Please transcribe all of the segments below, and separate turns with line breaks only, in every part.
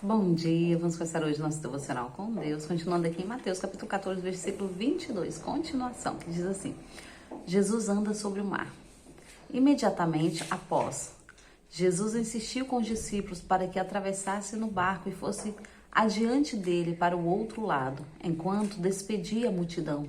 Bom dia, vamos começar hoje nosso devocional com Deus, continuando aqui em Mateus capítulo 14, versículo 22, continuação, que diz assim: Jesus anda sobre o mar. Imediatamente após, Jesus insistiu com os discípulos para que atravessasse no barco e fosse adiante dele para o outro lado, enquanto despedia a multidão.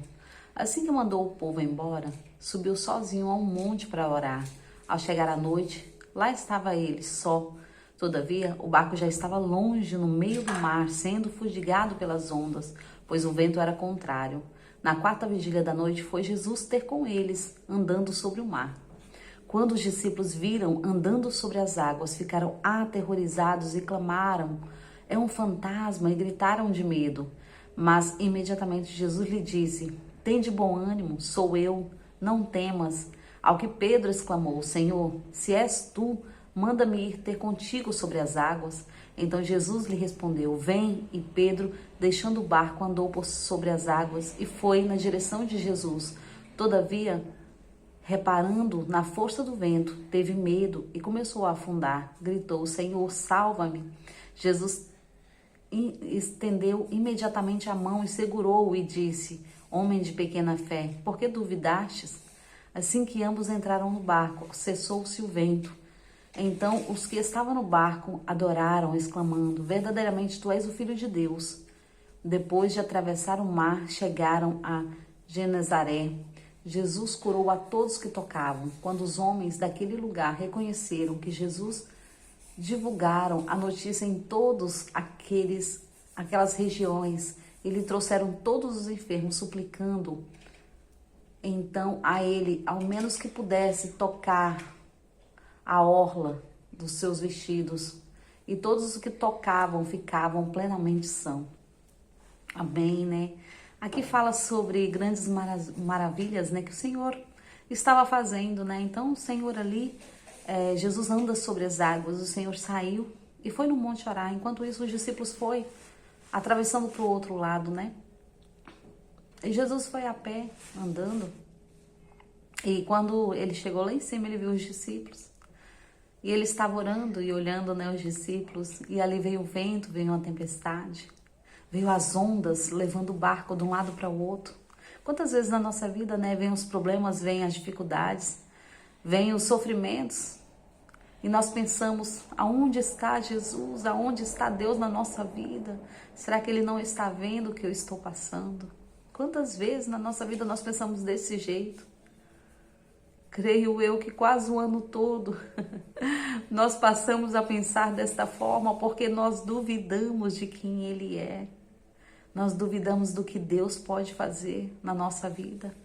Assim que mandou o povo embora, subiu sozinho a um monte para orar. Ao chegar à noite, lá estava ele, só. Todavia, o barco já estava longe no meio do mar, sendo fustigado pelas ondas, pois o vento era contrário. Na quarta vigília da noite foi Jesus ter com eles, andando sobre o mar. Quando os discípulos viram andando sobre as águas, ficaram aterrorizados e clamaram: "É um fantasma!" e gritaram de medo. Mas imediatamente Jesus lhe disse: "Tende bom ânimo, sou eu, não temas." Ao que Pedro exclamou: "Senhor, se és tu, manda-me ir ter contigo sobre as águas." Então Jesus lhe respondeu: "Vem." E Pedro, deixando o barco, andou por sobre as águas e foi na direção de Jesus. Todavia, reparando na força do vento, teve medo e começou a afundar. Gritou: "Senhor, salva-me." Jesus estendeu imediatamente a mão e segurou-o e disse: "Homem de pequena fé, por que duvidastes?" Assim que ambos entraram no barco, cessou-se o vento. Então os que estavam no barco adoraram, exclamando: "Verdadeiramente tu és o Filho de Deus." Depois de atravessar o mar, chegaram a Genezaré. Jesus curou a todos que tocavam. Quando os homens daquele lugar reconheceram que Jesus, divulgaram a notícia em todos aquelas regiões e lhe trouxeram todos os enfermos, suplicando então a ele, ao menos que pudesse tocar a orla dos seus vestidos, e todos os que tocavam ficavam plenamente sãos. Amém, né? Aqui fala sobre grandes maravilhas, né, que o Senhor estava fazendo, né? Então o Senhor ali, Jesus anda sobre as águas, o Senhor saiu e foi no monte orar. Enquanto isso, os discípulos foi atravessando para o outro lado, né? E Jesus foi a pé, andando. E quando ele chegou lá em cima, ele viu os discípulos. E ele estava orando e olhando, né, os discípulos. E ali veio o vento, veio uma tempestade. Veio as ondas, levando o barco de um lado para o outro. Quantas vezes na nossa vida, né, vem os problemas, vem as dificuldades, vem os sofrimentos. E nós pensamos: aonde está Jesus? Aonde está Deus na nossa vida? Será que Ele não está vendo o que eu estou passando? Quantas vezes na nossa vida nós pensamos desse jeito? Creio eu que quase o ano todo nós passamos a pensar desta forma porque nós duvidamos de quem Ele é. Nós duvidamos do que Deus pode fazer na nossa vida.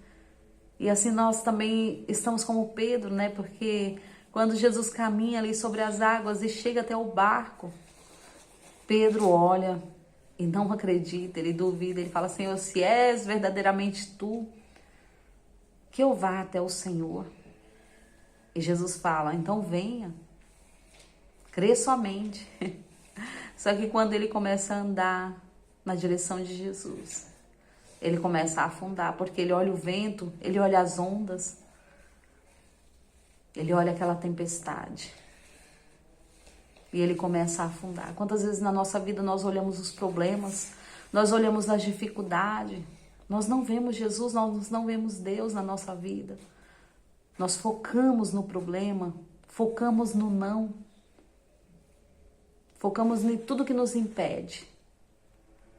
E assim nós também estamos como Pedro, né? Porque quando Jesus caminha ali sobre as águas e chega até o barco, Pedro olha e não acredita, ele duvida, ele fala: "Senhor, se és verdadeiramente tu, que eu vá até o Senhor." E Jesus fala: "Então venha, crê somente." Só que quando ele começa a andar na direção de Jesus, ele começa a afundar, porque ele olha o vento, ele olha as ondas, ele olha aquela tempestade. E ele começa a afundar. Quantas vezes na nossa vida nós olhamos os problemas, nós olhamos as dificuldades, nós não vemos Jesus, nós não vemos Deus na nossa vida. Nós focamos no problema, focamos no não, focamos em tudo que nos impede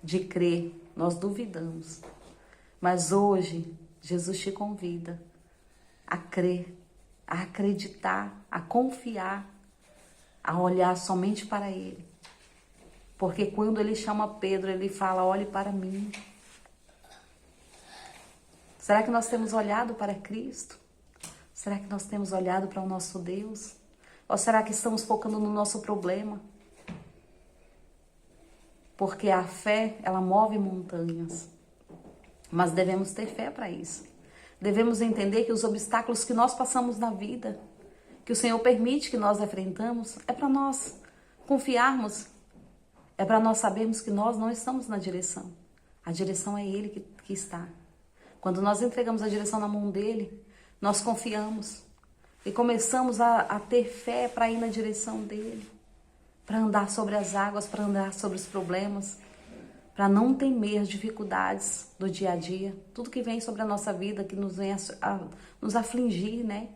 de crer, nós duvidamos. Mas hoje, Jesus te convida a crer, a acreditar, a confiar, a olhar somente para Ele. Porque quando Ele chama Pedro, Ele fala: "Olhe para mim." Será que nós temos olhado para Cristo? Será que nós temos olhado para o nosso Deus? Ou será que estamos focando no nosso problema? Porque a fé, ela move montanhas. Mas devemos ter fé para isso. Devemos entender que os obstáculos que nós passamos na vida, que o Senhor permite que nós enfrentamos, é para nós confiarmos, é para nós sabermos que nós não estamos na direção. A direção é Ele que está. Quando nós entregamos a direção na mão dEle, nós confiamos e começamos a ter fé para ir na direção dEle. para andar sobre as águas, para andar sobre os problemas, para não temer as dificuldades do dia a dia, tudo que vem sobre a nossa vida, que nos vem nos afligir, né?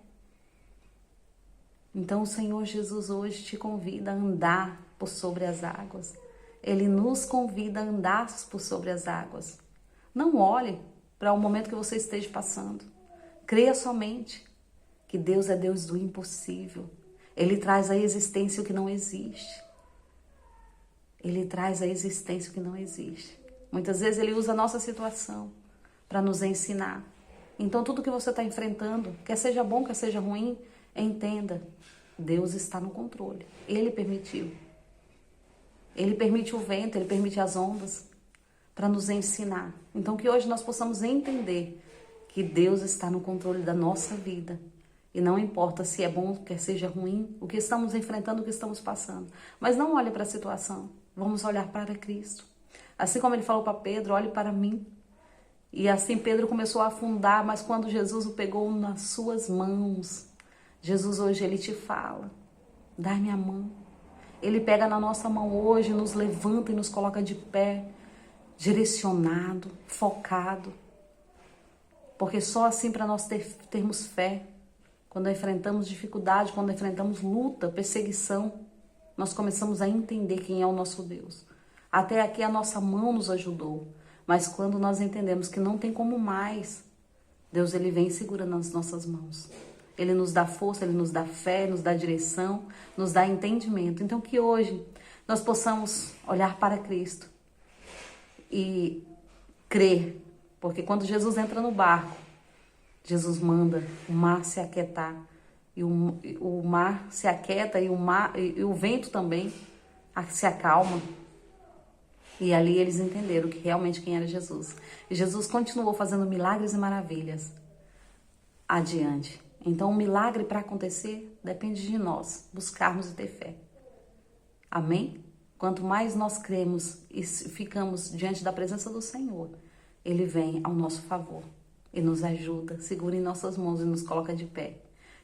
Então o Senhor Jesus hoje te convida a andar por sobre as águas. Ele nos convida a andar por sobre as águas. Não olhe para o momento que você esteja passando. Creia somente que Deus é Deus do impossível. Ele traz à existência o que não existe. Ele traz à existência o que não existe. Muitas vezes Ele usa a nossa situação para nos ensinar. Então tudo que você está enfrentando, quer seja bom, quer seja ruim, entenda, Deus está no controle. Ele permitiu. Ele permite o vento, Ele permite as ondas para nos ensinar. Então que hoje nós possamos entender que Deus está no controle da nossa vida. E não importa se é bom, quer seja ruim, o que estamos enfrentando, o que estamos passando. Mas não olhe para a situação. Vamos olhar para Cristo. Assim como Ele falou para Pedro, olhe para mim. E assim Pedro começou a afundar, mas quando Jesus o pegou nas suas mãos, Jesus hoje Ele te fala, dá-me a mão. Ele pega na nossa mão hoje, nos levanta e nos coloca de pé, direcionado, focado. Porque só assim para nós termos fé, quando enfrentamos dificuldade, quando enfrentamos luta, perseguição, nós começamos a entender quem é o nosso Deus. Até aqui a nossa mão nos ajudou, mas quando nós entendemos que não tem como mais, Deus Ele vem segurando nas nossas mãos. Ele nos dá força, Ele nos dá fé, nos dá direção, nos dá entendimento. Então que hoje nós possamos olhar para Cristo e crer, porque quando Jesus entra no barco, Jesus manda o mar se aquietar, e o mar se aquieta e o vento também se acalma. E ali eles entenderam que realmente quem era Jesus. E Jesus continuou fazendo milagres e maravilhas adiante. Então o milagre para acontecer depende de nós buscarmos e ter fé. Amém? Quanto mais nós cremos e ficamos diante da presença do Senhor, Ele vem ao nosso favor e nos ajuda, segura em nossas mãos e nos coloca de pé.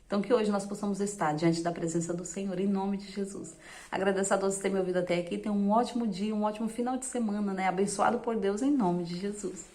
Então que hoje nós possamos estar diante da presença do Senhor, em nome de Jesus. Agradeço a todos por terem me ouvido até aqui. Tenham um ótimo dia, um ótimo final de semana, né? Abençoado por Deus, em nome de Jesus.